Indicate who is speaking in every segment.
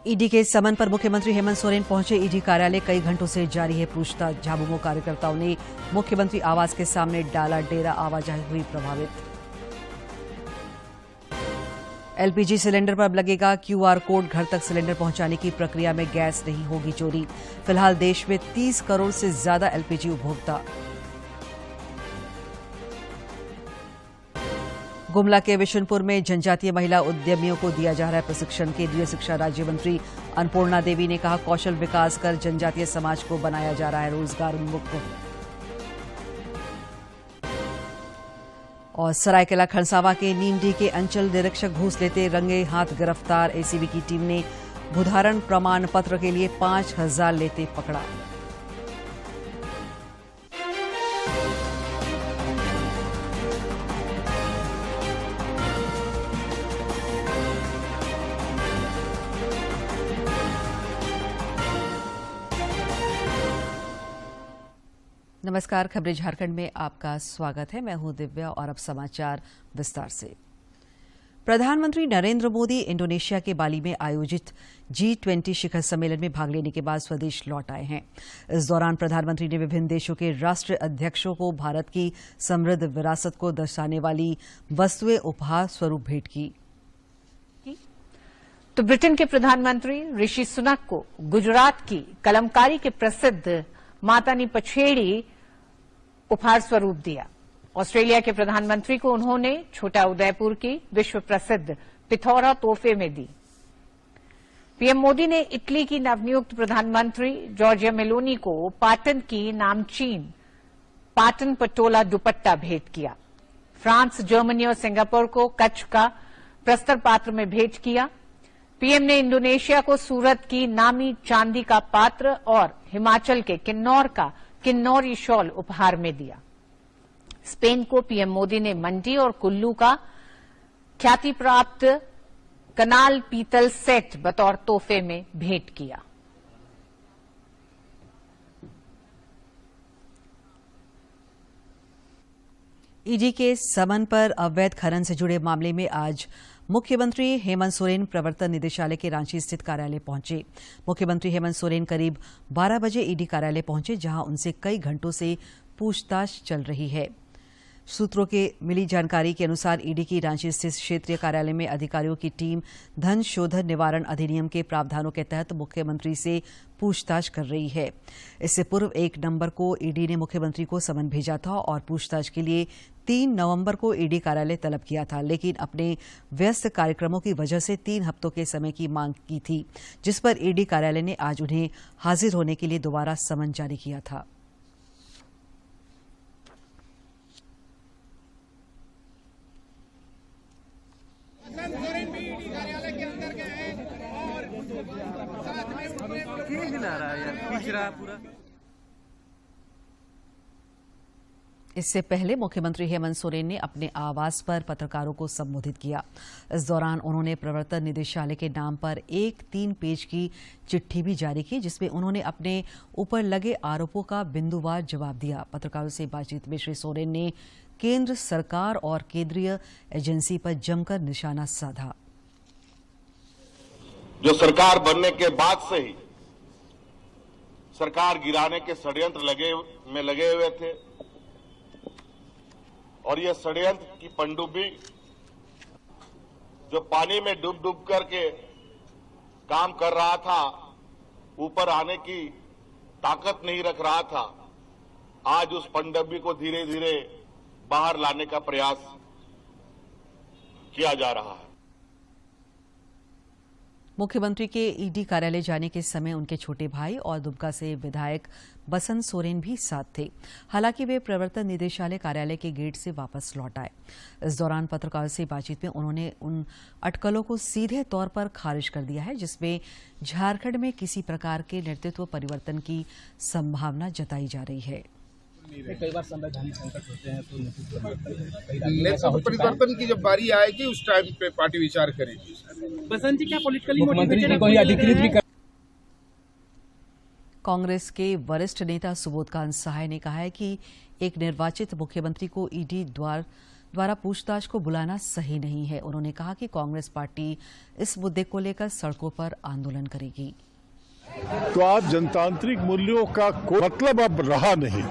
Speaker 1: ED के समन पर मुख्यमंत्री हेमंत सोरेन पहुंचे ईडी कार्यालय। कई घंटों से जारी है पूछताछ। झामुमो कार्यकर्ताओं ने मुख्यमंत्री आवास के सामने डाला डेरा, आवाजाही हुई प्रभावित। एलपीजी सिलेंडर पर अब लगेगा क्यूआर कोड। घर तक सिलेंडर पहुंचाने की प्रक्रिया में गैस नहीं होगी चोरी। फिलहाल देश में 30 करोड़ से ज्यादा एलपीजी उपभोक्ता। गुमला के बिशनपुर में जनजातीय महिला उद्यमियों को दिया जा रहा है प्रशिक्षण। केंद्रीय शिक्षा राज्य मंत्री अन्नपूर्णा देवी ने कहा, कौशल विकास कर जनजातीय समाज को बनाया जा रहा है रोजगार उन्मुक्त। और सरायकेला खरसावां के नीमडी के अंचल निरीक्षक घूस लेते रंगे हाथ गिरफ्तार। एसीबी की टीम ने भूधारण प्रमाण पत्र के लिए 5,000 लेते पकड़ा। नमस्कार, खबरें झारखंड में आपका स्वागत है। मैं हूं दिव्या और अब समाचार विस्तार से। प्रधानमंत्री नरेंद्र मोदी इंडोनेशिया के बाली में आयोजित G20 शिखर सम्मेलन में भाग लेने के बाद स्वदेश लौट आए हैं। इस दौरान प्रधानमंत्री ने विभिन्न देशों के राष्ट्र अध्यक्षों को भारत की समृद्ध विरासत को दर्शाने वाली वस्तुएं उपहार स्वरूप भेंट की।
Speaker 2: तो ब्रिटेन के प्रधानमंत्री ऋषि सुनक को गुजरात की कलमकारी के प्रसिद्ध मातानी पछेड़ी उपहार स्वरूप दिया। ऑस्ट्रेलिया के प्रधानमंत्री को उन्होंने छोटा उदयपुर की विश्व प्रसिद्ध पिथौरा तोहफे में दी। पीएम मोदी ने इटली की नवनियुक्त प्रधानमंत्री जॉर्जिया मेलोनी को पाटन की नामचीन पाटन पटोला दुपट्टा भेंट किया। फ्रांस, जर्मनी और सिंगापुर को कच्छ का प्रस्तर पात्र में भेंट किया। पीएम ने इंडोनेशिया को सूरत की नामी चांदी का पात्र और हिमाचल के किन्नौर का किन्नौरी शॉल उपहार में दिया। स्पेन को पीएम मोदी ने मंडी और कुल्लू का ख्याति प्राप्त कनाल पीतल सेट बतौर तोहफे में भेंट किया।
Speaker 1: ईडी के समन पर अवैध खनन से जुड़े मामले में आज मुख्यमंत्री हेमंत सोरेन प्रवर्तन निदेशालय के रांची स्थित कार्यालय पहुंचे। मुख्यमंत्री हेमंत सोरेन करीब 12 बजे ईडी कार्यालय पहुंचे, जहां उनसे कई घंटों से पूछताछ चल रही है। सूत्रों के मिली जानकारी के अनुसार ईडी की रांची स्थित क्षेत्रीय कार्यालय में अधिकारियों की टीम धन शोधन निवारण अधिनियम के प्रावधानों के तहत मुख्यमंत्री से पूछताछ कर रही है। इससे पूर्व 1 नवंबर को ईडी ने मुख्यमंत्री को समन भेजा था और पूछताछ के लिए 3 नवंबर को ईडी कार्यालय तलब किया था, लेकिन अपने व्यस्त कार्यक्रमों की वजह से 3 हफ्तों के समय की मांग की थी, जिस पर ईडी कार्यालय ने आज उन्हें हाजिर होने के लिए दोबारा समन जारी किया था। इससे पहले मुख्यमंत्री हेमंत सोरेन ने अपने आवास पर पत्रकारों को संबोधित किया। इस दौरान उन्होंने प्रवर्तन निदेशालय के नाम पर एक 3 पेज की चिट्ठी भी जारी की, जिसमें उन्होंने अपने ऊपर लगे आरोपों का बिंदुवार जवाब दिया। पत्रकारों से बातचीत में श्री सोरेन ने केंद्र सरकार और केंद्रीय एजेंसी पर जमकर निशाना साधा।
Speaker 3: जो सरकार बनने के बाद से ही सरकार गिराने के षड्यंत्र लगे हुए थे और ये षड्यंत्र की पनडुब्बी जो पानी में डूब करके काम कर रहा था, ऊपर आने की ताकत नहीं रख रहा था, आज उस पनडुब्बी को धीरे धीरे बाहर लाने का प्रयास किया जा रहा है।
Speaker 1: मुख्यमंत्री के ईडी कार्यालय जाने के समय उनके छोटे भाई और दुमका से विधायक बसंत सोरेन भी साथ थे। हालांकि वे प्रवर्तन निदेशालय कार्यालय के गेट से वापस लौट आए। इस दौरान पत्रकारों से बातचीत में उन्होंने उन अटकलों को सीधे तौर पर खारिज कर दिया है, जिसमें झारखंड में किसी प्रकार के नेतृत्व परिवर्तन की संभावना जताई जा रही है।
Speaker 4: कई बार संवैधानिक संकट होते हैं तो नेतृत्व परिवर्तन की जब बारी आएगी उस टाइम पे पार्टी विचार करेगी।
Speaker 5: बसंत जी, क्या पॉलिटिकली मोटिवेटेड को अधिकृत भी
Speaker 1: कांग्रेस के वरिष्ठ नेता सुबोधकांत सहाय ने कहा है कि एक निर्वाचित मुख्यमंत्री को ईडी द्वार द्वारा पूछताछ को बुलाना सही नहीं है। उन्होंने कहा कि कांग्रेस पार्टी इस मुद्दे को लेकर सड़कों पर आंदोलन करेगी।
Speaker 6: तो आप जनतांत्रिक मूल्यों का कोई मतलब अब रहा नहीं,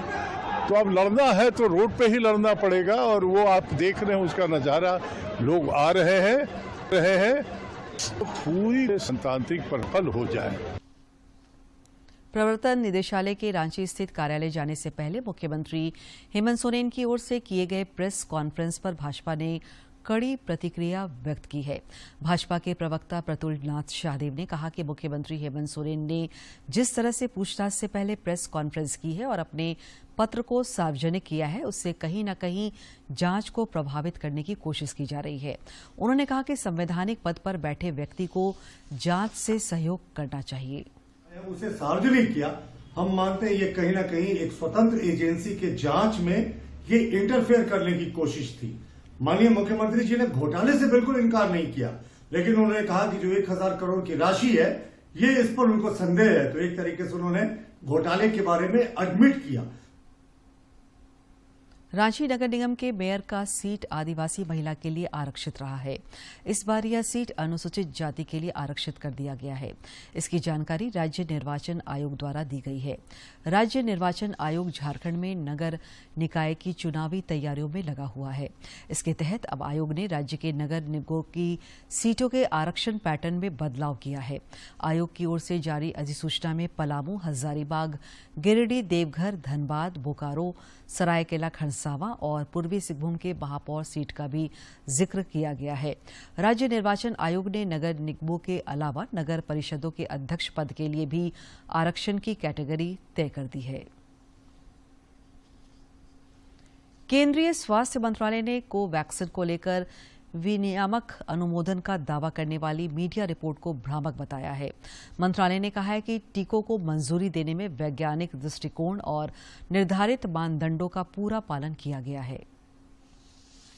Speaker 6: तो अब लड़ना है तो रोड पे ही लड़ना पड़ेगा। और वो आप देख रहे हैं उसका नजारा, लोग आ रहे हैं तो पूरी जनतांत्रिक पर फल हो जाए।
Speaker 1: प्रवर्तन निदेशालय के रांची स्थित कार्यालय जाने से पहले मुख्यमंत्री हेमंत सोरेन की ओर से किए गए प्रेस कॉन्फ्रेंस पर भाजपा ने कड़ी प्रतिक्रिया व्यक्त की है। भाजपा के प्रवक्ता प्रतुल नाथ शाहदेव ने कहा कि मुख्यमंत्री हेमंत सोरेन ने जिस तरह से पूछताछ से पहले प्रेस कॉन्फ्रेंस की है और अपने पत्र को सार्वजनिक किया है, उससे कहीं न कहीं जांच को प्रभावित करने की कोशिश की जा रही है। उन्होंने कहा कि संवैधानिक पद पर बैठे व्यक्ति को जांच से सहयोग करना चाहिए।
Speaker 7: उसे सार्वजनिक किया, हम मानते हैं ये कहीं ना कहीं एक स्वतंत्र एजेंसी के जांच में ये इंटरफेयर करने की कोशिश थी। माननीय मुख्यमंत्री जी ने घोटाले से बिल्कुल इनकार नहीं किया, लेकिन उन्होंने कहा कि जो 1000 करोड़ की राशि है ये इस पर उनको संदेह है, तो एक तरीके से उन्होंने घोटाले के बारे में एडमिट किया।
Speaker 1: रांची नगर निगम के मेयर का सीट आदिवासी महिला के लिए आरक्षित रहा है। इस बार यह सीट अनुसूचित जाति के लिए आरक्षित कर दिया गया है। इसकी जानकारी राज्य निर्वाचन आयोग द्वारा दी गई है। राज्य निर्वाचन आयोग झारखंड में नगर निकाय की चुनावी तैयारियों में लगा हुआ है। इसके तहत अब आयोग ने राज्य के नगर निगमों की सीटों के आरक्षण पैटर्न में बदलाव किया है। आयोग की ओर से जारी अधिसूचना में पलामू, हजारीबाग, गिरिडीह, देवघर, धनबाद, बोकारो, सरायकेला खरसावां और पूर्वी सिंहभूम के महापौर सीट का भी जिक्र किया गया है। राज्य निर्वाचन आयोग ने नगर निगमों के अलावा नगर परिषदों के अध्यक्ष पद के लिए भी आरक्षण की कैटेगरी तय कर दी है। केंद्रीय स्वास्थ्य मंत्रालय ने कोवैक्सीन को लेकर विनियामक अनुमोदन का दावा करने वाली मीडिया रिपोर्ट को भ्रामक बताया है। मंत्रालय ने कहा है कि टीकों को मंजूरी देने में वैज्ञानिक दृष्टिकोण और निर्धारित मानदंडों का पूरा पालन किया गया है।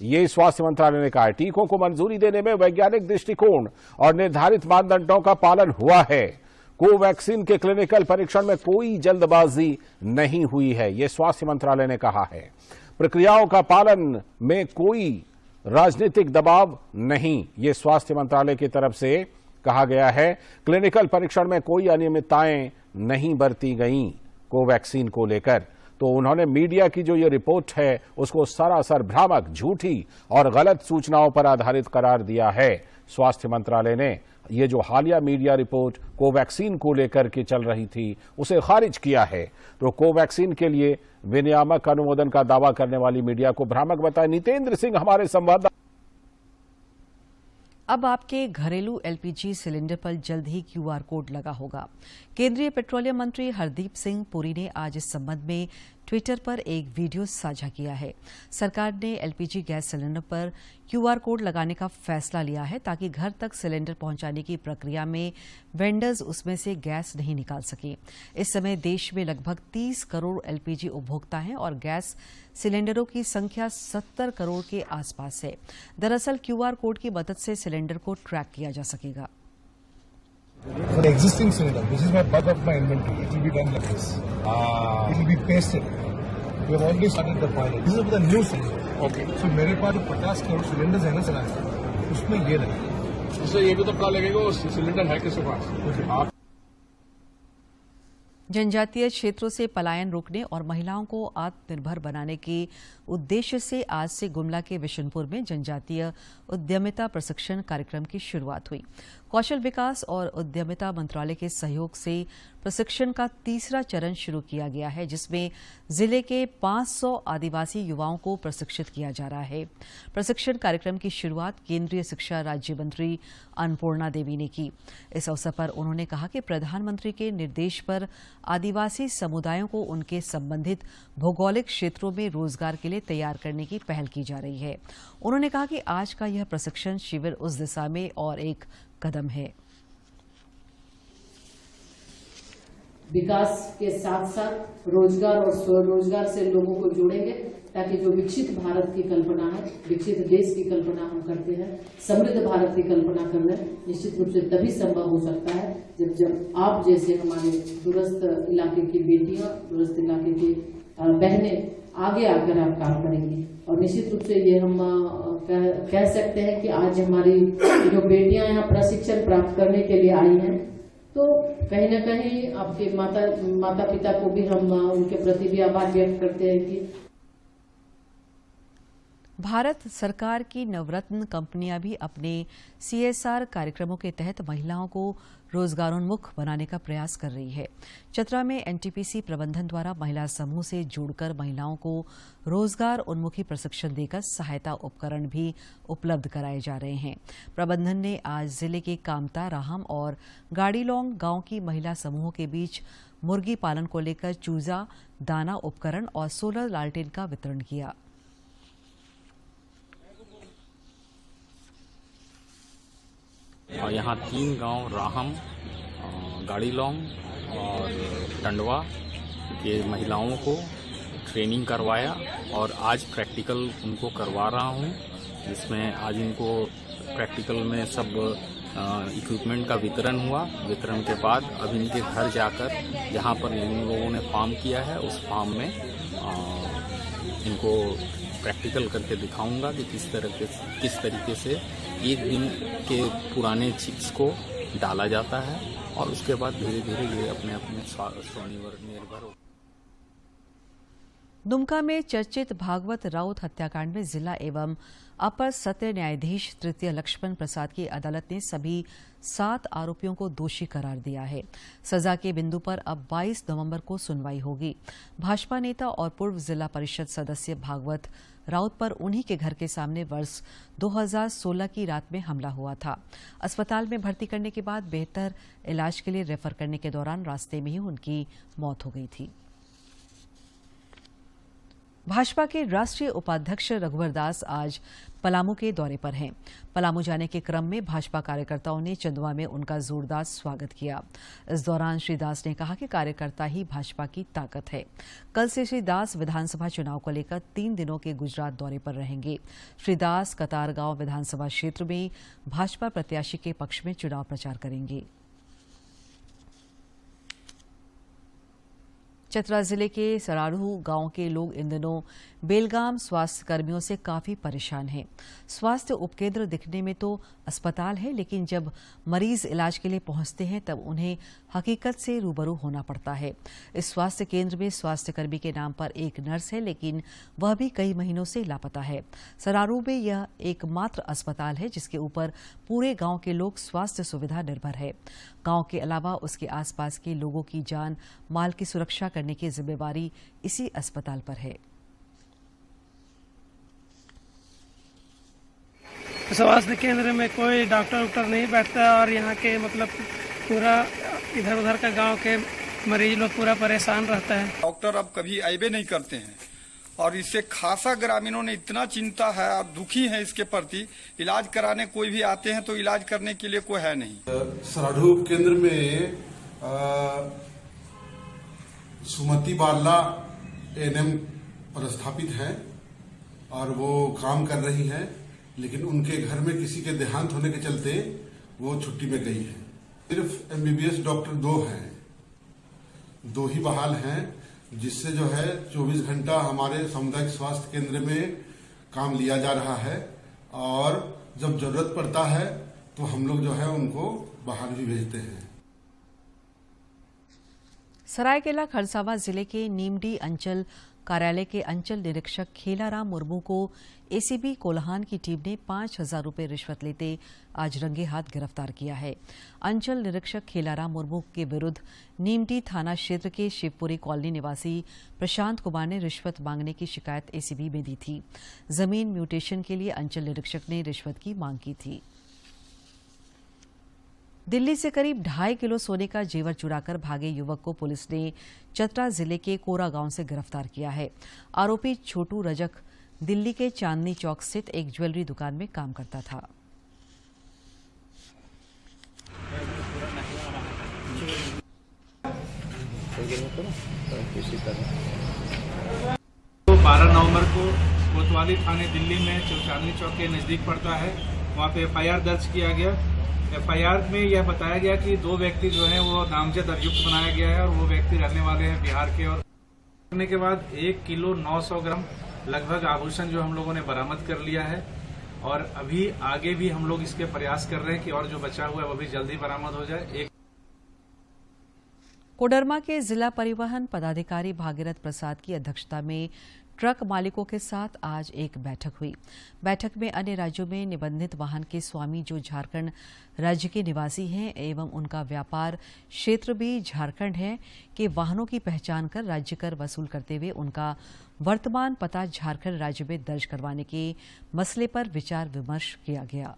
Speaker 8: ये स्वास्थ्य मंत्रालय ने कहा है, टीकों को मंजूरी देने में वैज्ञानिक दृष्टिकोण और निर्धारित मानदंडों का पालन हुआ है। कोवैक्सीन के क्लिनिकल परीक्षण में कोई जल्दबाजी नहीं हुई है, ये स्वास्थ्य मंत्रालय ने कहा है। प्रक्रियाओं का पालन में कोई राजनीतिक दबाव नहीं, ये स्वास्थ्य मंत्रालय की तरफ से कहा गया है। क्लिनिकल परीक्षण में कोई अनियमितताएं नहीं बरती गईं कोवैक्सीन को लेकर। तो उन्होंने मीडिया की जो ये रिपोर्ट है उसको सरासर भ्रामक, झूठी और गलत सूचनाओं पर आधारित करार दिया है। स्वास्थ्य मंत्रालय ने ये जो हालिया मीडिया रिपोर्ट कोवैक्सीन को लेकर के चल रही थी उसे खारिज किया है। तो कोवैक्सीन के लिए विनियामक अनुमोदन का दावा करने वाली मीडिया को भ्रामक बताया नितेंद्र सिंह हमारे संवाददाता।
Speaker 1: अब आपके घरेलू एलपीजी सिलेंडर पर जल्द ही क्यूआर कोड लगा होगा। केंद्रीय पेट्रोलियम मंत्री हरदीप सिंह पुरी ने आज इस संबंध में ट्विटर पर एक वीडियो साझा किया है। सरकार ने एलपीजी गैस सिलेंडर पर क्यूआर कोड लगाने का फैसला लिया है ताकि घर तक सिलेंडर पहुंचाने की प्रक्रिया में वेंडर्स उसमें से गैस नहीं निकाल सके। इस समय देश में लगभग 30 करोड़ एलपीजी उपभोक्ता हैं और गैस सिलेंडरों की संख्या 70 करोड़ के आसपास है। दरअसल क्यूआर कोड की मदद से सिलेंडर को ट्रैक किया जा सकेगा।
Speaker 9: For the existing cylinder, this is my bulk of my inventory. It will be done like this. It will be pasted. We have already started the pilot. This is for the new cylinder. Okay. So मेरे पास जो 50 crore cylinders है ना चला उसमें ये लगेगा।
Speaker 5: उससे ये भी तो पता लगेगा वो सिलेंडर है किसके पास।
Speaker 1: जनजातीय क्षेत्रों से पलायन रोकने और महिलाओं को आत्मनिर्भर बनाने के उद्देश्य से आज से गुमला के विशनपुर में जनजातीय उद्यमिता प्रशिक्षण कार्यक्रम की शुरुआत हुई। कौशल विकास और उद्यमिता मंत्रालय के सहयोग से प्रशिक्षण का तीसरा चरण शुरू किया गया है, जिसमें जिले के 500 आदिवासी युवाओं को प्रशिक्षित किया जा रहा है। प्रशिक्षण कार्यक्रम की शुरुआत केंद्रीय शिक्षा राज्य मंत्री अन्नपूर्णा देवी ने की। इस अवसर पर उन्होंने कहा कि प्रधानमंत्री के निर्देश पर आदिवासी समुदायों को उनके संबंधित भौगोलिक क्षेत्रों में रोजगार के लिए तैयार करने की पहल की जा रही है। उन्होंने कहा कि आज का यह प्रशिक्षण शिविर उस दिशा में और एक कदम है।
Speaker 10: विकास के साथ साथ रोजगार और स्वरोजगार से लोगों को जोड़ेंगे ताकि जो विकसित भारत की कल्पना है, विकसित देश की कल्पना हम करते हैं, समृद्ध भारत की कल्पना कर रहे हैं, निश्चित रूप से तभी संभव हो सकता है जब आप जैसे हमारे दूरस्थ इलाके की बेटियां, दूरस्थ इलाके की बहनें आगे आकर आप काम करेंगे। और निश्चित रूप से ये हम कह सकते हैं कि आज हमारी जो बेटियां यहाँ प्रशिक्षण प्राप्त करने के लिए आई हैं, तो कहीं न कहीं आपके माता पिता को भी हम उनके प्रति भी आभार व्यक्त करते हैं कि
Speaker 1: भारत सरकार की नवरत्न कंपनियां भी अपने CSR कार्यक्रमों के तहत महिलाओं को रोजगारोन्मुख बनाने का प्रयास कर रही है। चतरा में NTPC प्रबंधन द्वारा महिला समूह से जोड़कर महिलाओं को रोजगार उन्मुखी प्रशिक्षण देकर सहायता उपकरण भी उपलब्ध कराए जा रहे हैं। प्रबंधन ने आज जिले के कामता, राहम और गाड़ीलोंग गांव की महिला समूहों के बीच मुर्गी पालन को लेकर चूजा, दाना उपकरण और सोलर लालटेन का वितरण किया।
Speaker 11: यहाँ 3 गांव राहम, गाड़ीलोंग और टंडवा के महिलाओं को ट्रेनिंग करवाया और आज प्रैक्टिकल उनको करवा रहा हूँ, जिसमें आज इनको प्रैक्टिकल में सब इक्विपमेंट का वितरण हुआ। वितरण के बाद अब इनके घर जाकर जहाँ पर इन लोगों ने फार्म किया है उस फार्म में इनको प्रैक्टिकल करके दिखाऊंगा कि किस तरीके से एक दिन के पुराने चिप्स को डाला जाता है और उसके बाद धीरे धीरे ये अपने स्वनिर्भर हो।
Speaker 1: दुमका में चर्चित भागवत राउत हत्याकांड में जिला एवं अपर सत्र न्यायाधीश तृतीय लक्ष्मण प्रसाद की अदालत ने सभी 7 आरोपियों को दोषी करार दिया है। सजा के बिंदु पर अब 22 नवंबर को सुनवाई होगी। भाजपा नेता और पूर्व जिला परिषद सदस्य भागवत राउत पर उन्हीं के घर के सामने वर्ष 2016 की रात में हमला हुआ था। अस्पताल में भर्ती करने के बाद बेहतर इलाज के लिए रेफर करने के दौरान रास्ते में ही उनकी मौत हो गई थी। भाजपा के राष्ट्रीय उपाध्यक्ष रघुवर दास आज पलामू के दौरे पर हैं। पलामू जाने के क्रम में भाजपा कार्यकर्ताओं ने चंदवा में उनका जोरदार स्वागत किया। इस दौरान श्री दास ने कहा कि कार्यकर्ता ही भाजपा की ताकत है। कल से श्री दास विधानसभा चुनाव को लेकर 3 दिनों के गुजरात दौरे पर रहेंगे। श्री दास कतारगांव विधानसभा क्षेत्र में भाजपा प्रत्याशी के पक्ष में चुनाव प्रचार करेंगे। चतरा जिले के सराढ़ू गांव के लोग इन दिनों बेलगाम स्वास्थ्य कर्मियों से काफी परेशान हैं। स्वास्थ्य उपकेंद्र दिखने में तो अस्पताल है, लेकिन जब मरीज इलाज के लिए पहुंचते हैं तब उन्हें हकीकत से रूबरू होना पड़ता है। इस स्वास्थ्य केंद्र में स्वास्थ्यकर्मी के नाम पर एक नर्स है, लेकिन वह भी कई महीनों से लापता है। सराढ़ू में यह एकमात्र अस्पताल है जिसके ऊपर पूरे गांव के लोग स्वास्थ्य सुविधा निर्भर है। गांव के अलावा उसके आसपास के लोगों की जान माल की सुरक्षा करने की जिम्मेवारी इसी अस्पताल पर है।
Speaker 12: स्वास्थ्य केंद्र में कोई डॉक्टर नहीं बैठता और यहाँ के मतलब पूरा इधर उधर का गांव के मरीज लोग पूरा परेशान रहता है।
Speaker 13: डॉक्टर अब कभी आइबे नहीं करते हैं और इससे खासा ग्रामीणों ने इतना चिंता है और दुखी है इसके प्रति। इलाज कराने कोई भी आते हैं तो इलाज करने के लिए कोई है नहीं।
Speaker 9: सराढ़ू केंद्र में सुमति बाला एएनएम प्रस्थापित है और वो काम कर रही है, लेकिन उनके घर में किसी के देहांत होने के चलते वो छुट्टी में गई है। सिर्फ MBBS डॉक्टर 2 हैं, 2 ही बहाल हैं, जिससे जो है 24 घंटा हमारे सामुदायिक स्वास्थ्य केंद्र में काम लिया जा रहा है और जब जरूरत पड़ता है तो हम लोग जो है उनको बाहर भी भेजते हैं।
Speaker 1: सरायकेला खरसावां जिले के नीमडी अंचल कार्यालय के अंचल निरीक्षक खेलाराम मुर्मू को ACB कोल्हान की टीम ने 5,000 रुपये रिश्वत लेते आज रंगे हाथ गिरफ्तार किया है। अंचल निरीक्षक खेलाराम मुर्मू के विरुद्ध नीमडी थाना क्षेत्र के शिवपुरी कॉलोनी निवासी प्रशांत कुमार ने रिश्वत मांगने की शिकायत ACB में दी थी। जमीन म्यूटेशन के लिए अंचल निरीक्षक ने रिश्वत की मांग की थी। दिल्ली से करीब 2.5 किलो सोने का जेवर चुराकर भागे युवक को पुलिस ने चतरा जिले के कोरा गांव से गिरफ्तार किया है। आरोपी छोटू रजक दिल्ली के चांदनी चौक स्थित एक ज्वेलरी दुकान में काम करता था।
Speaker 14: तो 12 नवंबर को कोतवाली थाने दिल्ली में जो चांदनी चौक के नजदीक पड़ता है, वहां पे FIR दर्ज किया गया। FIR में यह बताया गया कि 2 व्यक्ति जो हैं वो नामजद अभियुक्त बनाया गया है और वो व्यक्ति रहने वाले हैं बिहार के और करने के बाद 1 किलो 900 ग्राम लगभग आभूषण जो हम लोगों ने बरामद कर लिया है और अभी आगे भी हम लोग इसके प्रयास कर रहे हैं कि और जो बचा हुआ है वो भी जल्दी बरामद हो जाए।
Speaker 1: कोडरमा के जिला परिवहन पदाधिकारी भागीरथ प्रसाद की अध्यक्षता में ट्रक मालिकों के साथ आज एक बैठक हुई। बैठक में अन्य राज्यों में निबंधित वाहन के स्वामी जो झारखंड राज्य के निवासी हैं एवं उनका व्यापार क्षेत्र भी झारखंड है के वाहनों की पहचान कर राज्य कर वसूल करते हुए उनका वर्तमान पता झारखंड राज्य में दर्ज करवाने के मसले पर विचार विमर्श किया गया।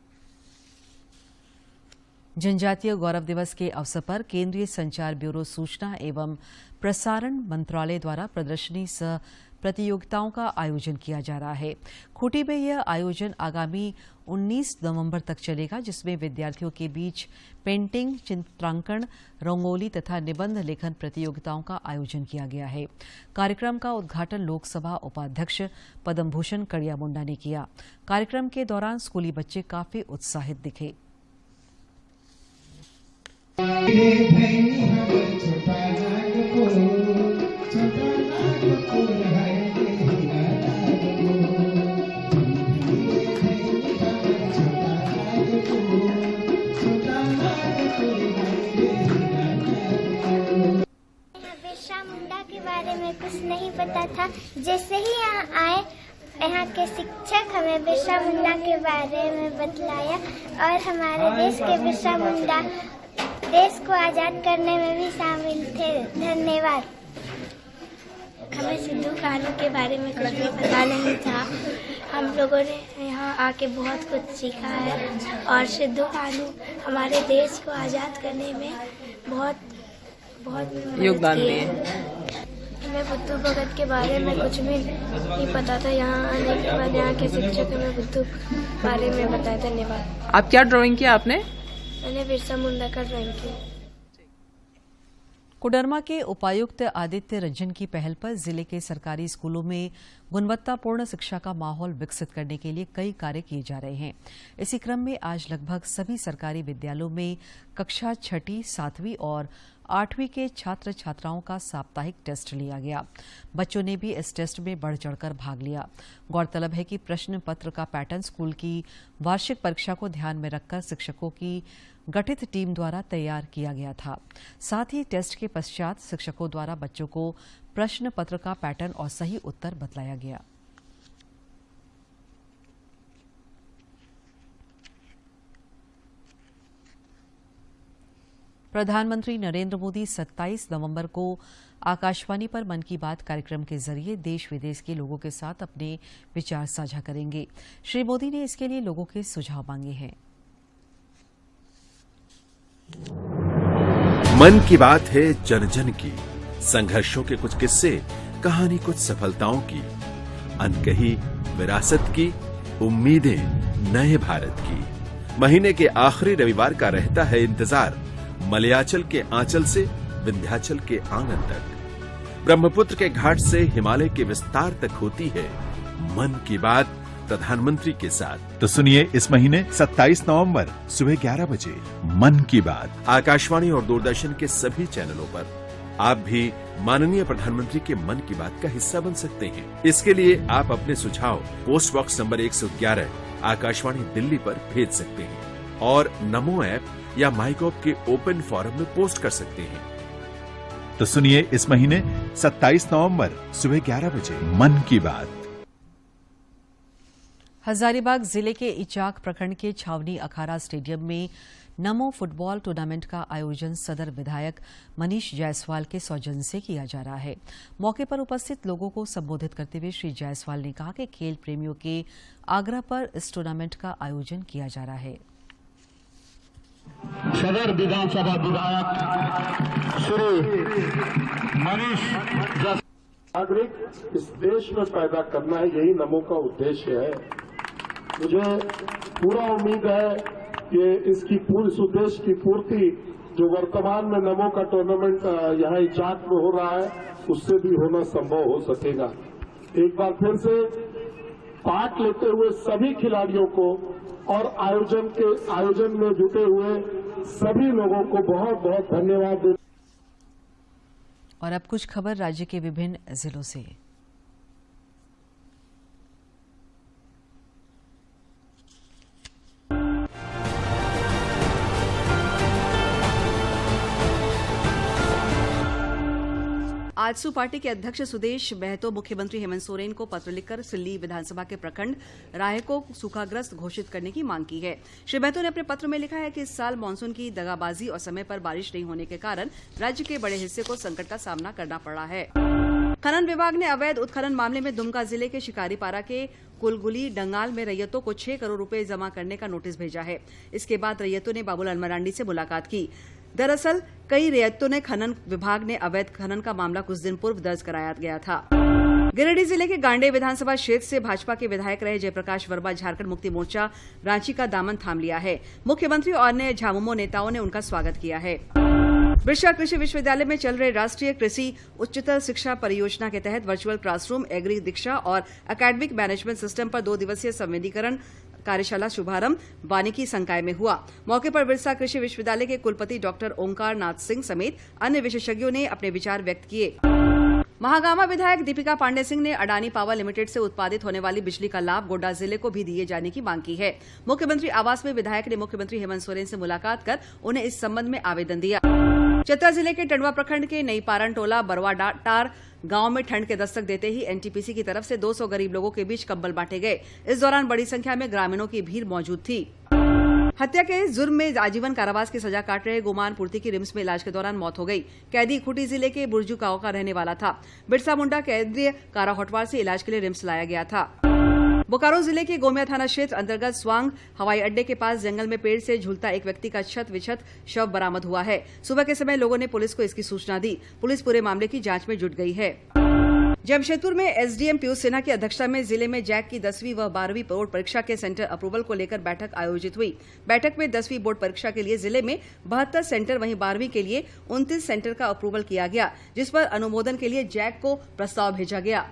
Speaker 1: जनजातीय गौरव दिवस के अवसर पर केंद्रीय संचार ब्यूरो सूचना एवं प्रसारण मंत्रालय द्वारा प्रदर्शनी सह प्रतियोगिताओं का आयोजन किया जा रहा है। खूंटी में यह आयोजन आगामी 19 नवंबर तक चलेगा, जिसमें विद्यार्थियों के बीच पेंटिंग, चित्रांकन, रंगोली तथा निबंध लेखन प्रतियोगिताओं का आयोजन किया गया है। कार्यक्रम का उद्घाटन लोकसभा उपाध्यक्ष पद्म भूषण कड़िया मुंडा ने किया। कार्यक्रम के दौरान स्कूली बच्चे काफी उत्साहित दिखे।
Speaker 15: बिरसा मुंडा के बारे में कुछ नहीं पता था। जैसे ही यहाँ आए, यहाँ के शिक्षक हमें बिरसा मुंडा के बारे में बतलाया और हमारे देश के बिरसा मुंडा देश को आजाद करने में भी शामिल थे। धन्यवाद।
Speaker 16: हमें सिद्धू कान्हू के बारे में कुछ भी पता नहीं था। हम लोगों ने यहाँ आके बहुत कुछ सीखा है और सिद्धू कान्हू हमारे देश को आजाद करने में बहुत योगदान दिए। हमें बुद्धू भगत के बारे में कुछ भी नहीं पता था। यहाँ आने के बाद यहाँ के शिक्षक हमें बुद्धू बारे में बताया। धन्यवाद।
Speaker 17: आप क्या ड्राइंग किया आपने?
Speaker 16: मैंने बिरसा मुंडा का ड्राइंग किया।
Speaker 1: कोडरमा के उपायुक्त आदित्य रंजन की पहल पर जिले के सरकारी स्कूलों में गुणवत्तापूर्ण शिक्षा का माहौल विकसित करने के लिए कई कार्य किए जा रहे हैं। इसी क्रम में आज लगभग सभी सरकारी विद्यालयों में कक्षा 6ठी, 7वीं और 8वीं के छात्र छात्राओं का साप्ताहिक टेस्ट लिया गया। बच्चों ने भी इस टेस्ट में बढ़ चढ़कर भाग लिया। गौरतलब है कि प्रश्न पत्र का पैटर्न स्कूल की वार्षिक परीक्षा को ध्यान में रखकर शिक्षकों की गठित टीम द्वारा तैयार किया गया था। साथ ही टेस्ट के पश्चात शिक्षकों द्वारा बच्चों को प्रश्न पत्र का पैटर्न और सही उत्तर बतलाया गया। प्रधानमंत्री नरेंद्र मोदी 27 नवंबर को आकाशवाणी पर मन की बात कार्यक्रम के जरिए देश विदेश के लोगों के साथ अपने विचार साझा करेंगे। श्री मोदी ने इसके लिए लोगों के सुझाव मांगे हैं।
Speaker 18: मन की बात है जन जन की, संघर्षों के कुछ किस्से, कहानी कुछ सफलताओं की, अनकही विरासत की, उम्मीदें नए भारत की। महीने के आखिरी रविवार का रहता है इंतजार, मलयाचल के आंचल से विंध्याचल के आंगन तक, ब्रह्मपुत्र के घाट से हिमालय के विस्तार तक होती है मन की बात प्रधानमंत्री के साथ।
Speaker 19: तो सुनिए इस महीने 27 नवंबर सुबह 11 बजे मन की बात
Speaker 18: आकाशवाणी और दूरदर्शन के सभी चैनलों पर। आप भी माननीय प्रधानमंत्री के मन की बात का हिस्सा बन सकते हैं। इसके लिए आप अपने सुझाव post box number 111 Akashvani Delhi पर भेज सकते हैं और नमो ऐप या माइगॉव के ओपन फोरम में पोस्ट कर सकते हैं।
Speaker 19: तो सुनिए इस महीने 27 नवंबर सुबह 11 बजे मन की बात।
Speaker 1: हजारीबाग जिले के इचाक प्रखंड के छावनी अखाड़ा स्टेडियम में नमो फुटबॉल टूर्नामेंट का आयोजन सदर विधायक मनीष जायसवाल के सौजन्य से किया जा रहा है। मौके पर उपस्थित लोगों को संबोधित करते हुए श्री जायसवाल ने कहा कि खेल प्रेमियों के आग्रह पर इस टूर्नामेंट का आयोजन किया जा रहा है।
Speaker 20: सदर विधानसभा विधायक श्री मनीष नागरिक इस देश में पैदा करना है, यही नमो का उद्देश्य है। मुझे पूरा उम्मीद है कि इसकी इस उद्देश्य की पूर्ति जो वर्तमान में नमो का टूर्नामेंट यहाँ इचाक में हो रहा है उससे भी होना संभव हो सकेगा। एक बार फिर से पार्ट लेते हुए सभी खिलाड़ियों को और आयोजन में जुटे हुए सभी लोगों को बहुत बहुत धन्यवाद।
Speaker 1: और अब कुछ खबर राज्य के विभिन्न जिलों से। आजसू पार्टी के अध्यक्ष सुदेश महतो मुख्यमंत्री हेमंत सोरेन को पत्र लिखकर सिल्ली विधानसभा के प्रखंड राहे को सूखाग्रस्त घोषित करने की मांग की है। श्री महतो ने अपने पत्र में लिखा है कि इस साल मानसून की दगाबाजी और समय पर बारिश नहीं होने के कारण राज्य के बड़े हिस्से को संकट का सामना करना पड़ा है। खनन विभाग ने अवैध उत्खनन मामले में दुमका जिले के शिकारीपारा के कुलगुली डंगाल में रैयतों को 6 करोड़ रुपए जमा करने का नोटिस भेजा है। इसके बाद रैयतों ने बाबूलाल मरांडी से मुलाकात की। दरअसल कई रैयतों ने खनन विभाग ने अवैध खनन का मामला कुछ दिन पूर्व दर्ज कराया गया था। गिरिडीह जिले के गांडे विधानसभा क्षेत्र से भाजपा के विधायक रहे जयप्रकाश वर्मा झारखंड मुक्ति मोर्चा रांची का दामन थाम लिया है। मुख्यमंत्री और अन्य झामुमो नेताओं ने उनका स्वागत किया है। बिरसा कृषि विश्वविद्यालय में चल रहे राष्ट्रीय कृषि उच्चतर शिक्षा परियोजना के तहत वर्चुअल क्लासरूम, एग्री दीक्षा और एकेडमिक मैनेजमेंट सिस्टम पर 2 दिवसीय संवेदीकरण कार्यशाला शुभारंभ वानिकी संकाय में हुआ। मौके पर बिरसा कृषि विश्वविद्यालय के कुलपति डॉक्टर ओंकार नाथ सिंह समेत अन्य विशेषज्ञों ने अपने विचार व्यक्त किए। महागामा विधायक दीपिका पांडे सिंह ने अडानी पावर लिमिटेड से उत्पादित होने वाली बिजली का लाभ गोड्डा जिले को भी दिए जाने की मांग की है। मुख्यमंत्री आवास में विधायक ने मुख्यमंत्री हेमंत सोरेन से मुलाकात कर उन्हें इस संबंध में आवेदन दिया। चतरा जिले के टंडवा प्रखंड के नई पारण टोला बरवाडाटार गांव में ठंड के दस्तक देते ही एनटीपीसी की तरफ से 200 गरीब लोगों के बीच कंबल बांटे गए। इस दौरान बड़ी संख्या में ग्रामीणों की भीड़ मौजूद थी। हत्या के जुर्म में आजीवन कारावास की सजा काट रहे गुमान पूर्ति की रिम्स में इलाज के दौरान मौत हो गई। कैदी खूंटी जिले के बुरजू गांव का रहने वाला था। बिरसा मुंडा केंद्रीय कारा होटवार से इलाज के लिए रिम्स लाया गया था। बोकारो जिले के गोमिया थाना क्षेत्र अंतर्गत स्वांग हवाई अड्डे के पास जंगल में पेड़ से झूलता एक व्यक्ति का छत विछत शव बरामद हुआ है। सुबह के समय लोगों ने पुलिस को इसकी सूचना दी। पुलिस पूरे मामले की जांच में जुट गई है। जमशेदपुर में एसडीएम पीयूष सिन्हा की अध्यक्षता में जिले में जैक की 10वीं व 12वीं बोर्ड परीक्षा के सेंटर अप्रूवल को लेकर बैठक आयोजित हुई। बैठक में 10वीं बोर्ड परीक्षा के लिए जिले में 72 सेंटर, वहीं 12वीं के लिए 29 सेंटर का अप्रूवल किया गया, जिस पर अनुमोदन के लिए जैक को प्रस्ताव भेजा गया।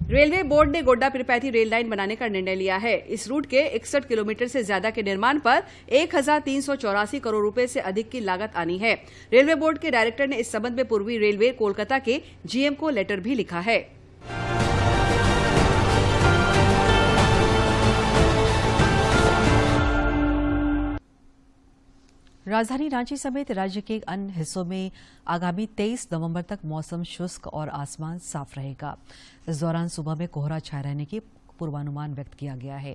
Speaker 1: रेलवे बोर्ड ने गोड्डा पिरपैती रेल लाइन बनाने का निर्णय लिया है। इस रूट के 61 किलोमीटर से ज्यादा के निर्माण पर 1384 करोड़ रुपए से अधिक की लागत आनी है। रेलवे बोर्ड के डायरेक्टर ने इस संबंध में पूर्वी रेलवे कोलकाता के जीएम को लेटर भी लिखा है। राजधानी रांची समेत राज्य के अन्य हिस्सों में आगामी 23 नवंबर तक मौसम शुष्क और आसमान साफ रहेगा। इस दौरान सुबह में कोहरा छाए रहने की पूर्वानुमान व्यक्त किया गया है।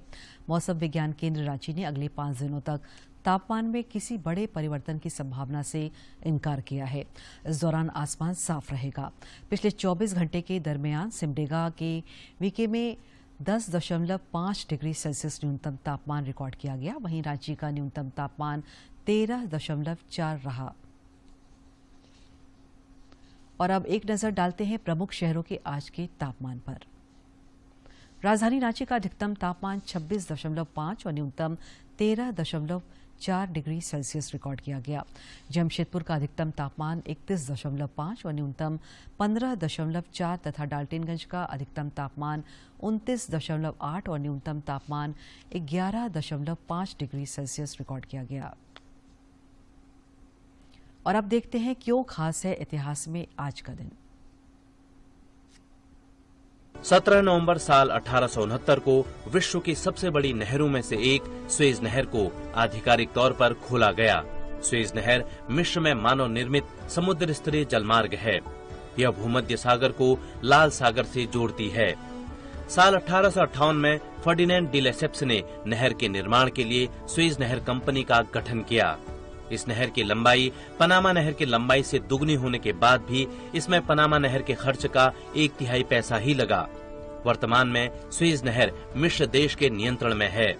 Speaker 1: मौसम विज्ञान केंद्र रांची ने अगले 5 दिनों तक तापमान में किसी बड़े परिवर्तन की संभावना से इनकार किया है। इस दौरान आसमान साफ रहेगा। पिछले 24 घंटे के दरमियान सिमडेगा के वीके में 10.5 डिग्री सेल्सियस न्यूनतम तापमान रिकॉर्ड किया गया। वहीं रांची का न्यूनतम तापमान 13.4 रहा। और अब एक नजर डालते हैं प्रमुख शहरों के आज के तापमान पर। राजधानी रांची का अधिकतम तापमान 26.5 और न्यूनतम 13.4 डिग्री सेल्सियस रिकॉर्ड किया गया। जमशेदपुर का अधिकतम तापमान 31.5 और न्यूनतम 15.4 तथा डाल्टनगंज का अधिकतम तापमान 29.8 और न्यूनतम तापमान 11.5 डिग्री सेल्सियस रिकॉर्ड किया गया। और अब देखते हैं क्यों खास है इतिहास में आज का दिन।
Speaker 17: 17 नवंबर साल 1869 को विश्व की सबसे बड़ी नहरों में से एक सुएज नहर को आधिकारिक तौर पर खोला गया। सुएज नहर मिस्र में मानव निर्मित समुद्र स्तरीय जलमार्ग है। यह भूमध्य सागर को लाल सागर से जोड़ती है। साल 1858 में फर्डिनेंड डी लेसेप्स ने नहर के निर्माण के लिए सुएज नहर कंपनी का गठन किया। इस नहर की लंबाई पनामा नहर की लंबाई से दुगनी होने के बाद भी इसमें पनामा नहर के खर्च का 1/3 पैसा ही लगा। वर्तमान में सुएज नहर मिस्र देश के नियंत्रण में है।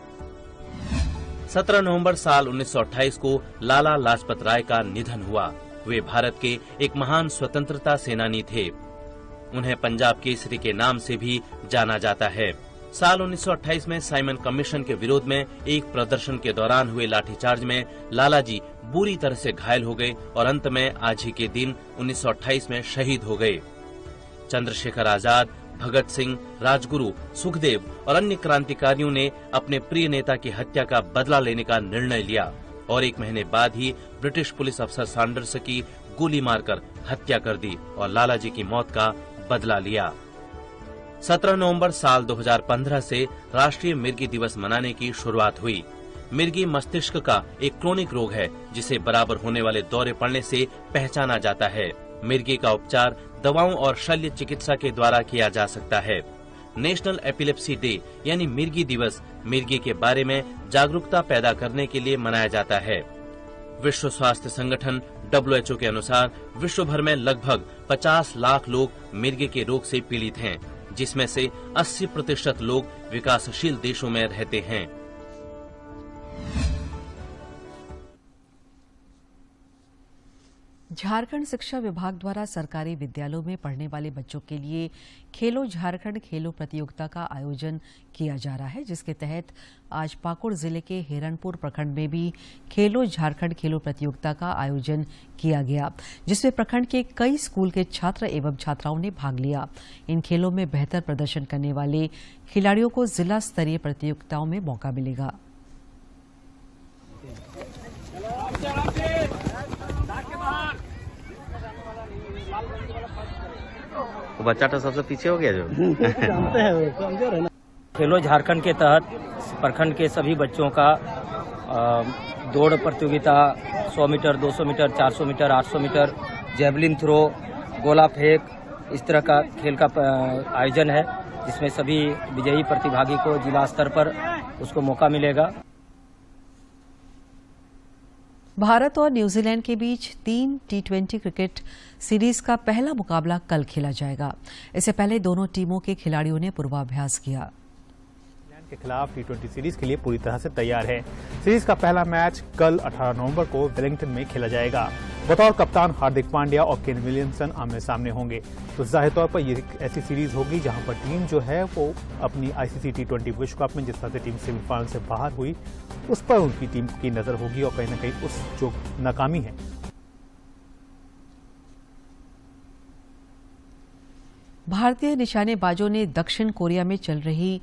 Speaker 17: 17 नवंबर साल 1928 को लाला लाजपत राय का निधन हुआ। वे भारत के एक महान स्वतंत्रता सेनानी थे। उन्हें पंजाब केसरी के नाम से भी जाना जाता है। साल 1928 में साइमन कमीशन के विरोध में एक प्रदर्शन के दौरान हुए लाठीचार्ज में लालाजी बुरी तरह से घायल हो गए और अंत में आज ही के दिन 1928 में शहीद हो गए। चंद्रशेखर आजाद, भगत सिंह, राजगुरु, सुखदेव और अन्य क्रांतिकारियों ने अपने प्रिय नेता की हत्या का बदला लेने का निर्णय लिया। और 1 महीने बाद ही ब्रिटिश पुलिस अफसर सैंडर्स की गोली मारकर हत्या कर दी और लालाजी की मौत का बदला लिया। 17 नवंबर साल 2015 से राष्ट्रीय मिर्गी दिवस मनाने की शुरुआत हुई। मिर्गी मस्तिष्क का एक क्रोनिक रोग है जिसे बराबर होने वाले दौरे पड़ने से पहचाना जाता है। मिर्गी का उपचार दवाओं और शल्य चिकित्सा के द्वारा किया जा सकता है। नेशनल एपिलेप्सी डे यानी मिर्गी दिवस मिर्गी के बारे में जागरूकता पैदा करने के लिए मनाया जाता है। विश्व स्वास्थ्य संगठन WHO के अनुसार विश्व भर में लगभग 50 लाख लोग मिर्गी के रोग से पीड़ित हैं, जिसमें से 80% लोग विकासशील देशों में रहते हैं।
Speaker 1: झारखंड शिक्षा विभाग द्वारा सरकारी विद्यालयों में पढ़ने वाले बच्चों के लिए खेलो झारखंड खेलो प्रतियोगिता का आयोजन किया जा रहा है, जिसके तहत आज पाकुड़ जिले के हिरणपुर प्रखंड में भी खेलो झारखंड खेलो प्रतियोगिता का आयोजन किया गया, जिसमें प्रखंड के कई स्कूल के छात्र एवं छात्राओं ने भाग लिया। इन खेलों में बेहतर प्रदर्शन करने वाले खिलाड़ियों को जिला स्तरीय प्रतियोगिताओं में मौका मिलेगा।
Speaker 21: बच्चा तो सबसे पीछे हो गया जो
Speaker 22: जानते हैं कमजोर है ना। खेलो झारखंड के तहत प्रखंड के सभी बच्चों का दौड़ प्रतियोगिता 100 metre, 200 metre, 400 metre, 800 metre, javelin throw, गोला फेंक, इस तरह का खेल का आयोजन है, जिसमें सभी विजयी प्रतिभागी को जिला स्तर पर उसको मौका मिलेगा।
Speaker 1: भारत और न्यूजीलैंड के बीच 3 T20 क्रिकेट सीरीज का पहला मुकाबला कल खेला जाएगा। इससे पहले दोनों टीमों के खिलाड़ियों ने पूर्वाभ्यास किया।
Speaker 23: न्यूजीलैंड के खिलाफ T20 सीरीज के लिए पूरी तरह से तैयार है। सीरीज का पहला मैच कल 18 नवंबर को वेलिंगटन में खेला जाएगा। बतौर कप्तान हार्दिक पांड्या और केन विलियमसन आमने सामने होंगे। तो जाहिर तौर पर ये एक ऐसी सीरीज होगी जहां पर टीम जो है वो अपनी ICC T20 विश्व कप में जिस तरह से टीम सेमीफाइनल से बाहर हुई उस पर उनकी टीम की नजर होगी और कहीं न कहीं उस जो नाकामी है।
Speaker 1: भारतीय निशानेबाजों ने दक्षिण कोरिया में चल रही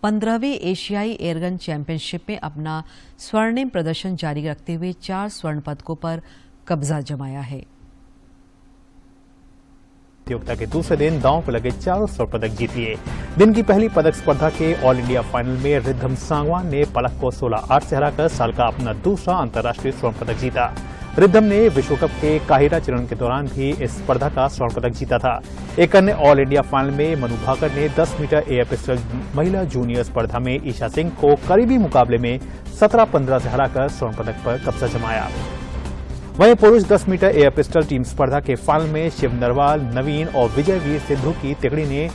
Speaker 1: 15वीं एशियाई एयरगन चैंपियनशिप में अपना स्वर्णिम प्रदर्शन जारी रखते हुए 4 स्वर्ण पदकों पर कब्जा जमाया है।
Speaker 23: प्रतियोगिता के दूसरे दिन दांव पर लगे 4 स्वर्ण पदक जीत लिए। दिन की पहली पदक स्पर्धा के ऑल इंडिया फाइनल में रिद्धम सांगवान ने पलक को 16-8 से हराकर साल का अपना दूसरा अंतर्राष्ट्रीय स्वर्ण पदक जीता। रिद्धम ने विश्व कप के काहिरा चरण के दौरान भी इस स्पर्धा का स्वर्ण पदक जीता था। एक अन्य ऑल इंडिया फाइनल में मनु भाकर ने 10 मीटर एयर पिस्टल महिला जूनियर स्पर्धा में ईशा सिंह को करीबी मुकाबले में 17-15 से हराकर स्वर्ण पदक पर कब्जा जमाया। वहीं पुरुष 10 मीटर एयर पिस्टल टीम स्पर्धा के फाइनल में शिव नरवाल, नवीन और विजय वीर सिद्धू की तिगड़ी ने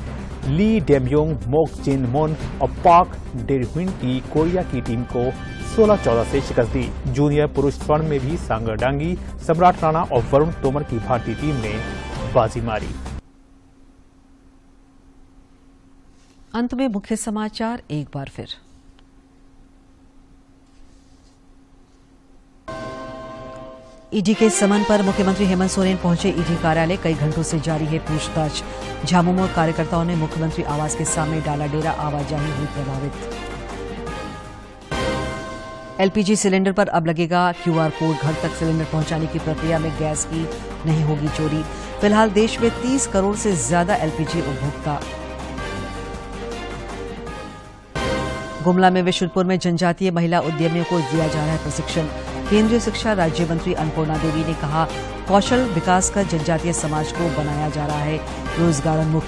Speaker 23: ली डेमयोंग, मोक जिन मोन और पाक डेरहुइन की कोरिया की टीम को 16-14 से शिकस्त दी। जूनियर पुरुष स्वर्ण में भी सांगर डांगी, सम्राट राणा और वरुण तोमर की भारतीय टीम ने बाजी मारी।
Speaker 1: अंत में मुख्य समाचार एक बार फिर। ईडी के समन पर मुख्यमंत्री हेमंत सोरेन पहुंचे ईडी कार्यालय। कई घंटों से जारी है पूछताछ। झामुमो कार्यकर्ताओं ने मुख्यमंत्री आवास के सामने डाला डेरा, आवाजाही हुई प्रभावित। एलपीजी सिलेंडर पर अब लगेगा QR कोड। घर तक सिलेंडर पहुंचाने की प्रक्रिया में गैस की नहीं होगी चोरी। फिलहाल देश में 30 करोड़ से ज्यादा एलपीजी उपभोक्ता। गुमला में विशुनपुर में जनजातीय महिला उद्यमियों को दिया जा रहा है प्रशिक्षण। केंद्रीय शिक्षा राज्य मंत्री अन्नपूर्णा देवी ने कहा, कौशल विकास कर जनजातीय समाज को बनाया जा रहा है रोजगारोन्मुख।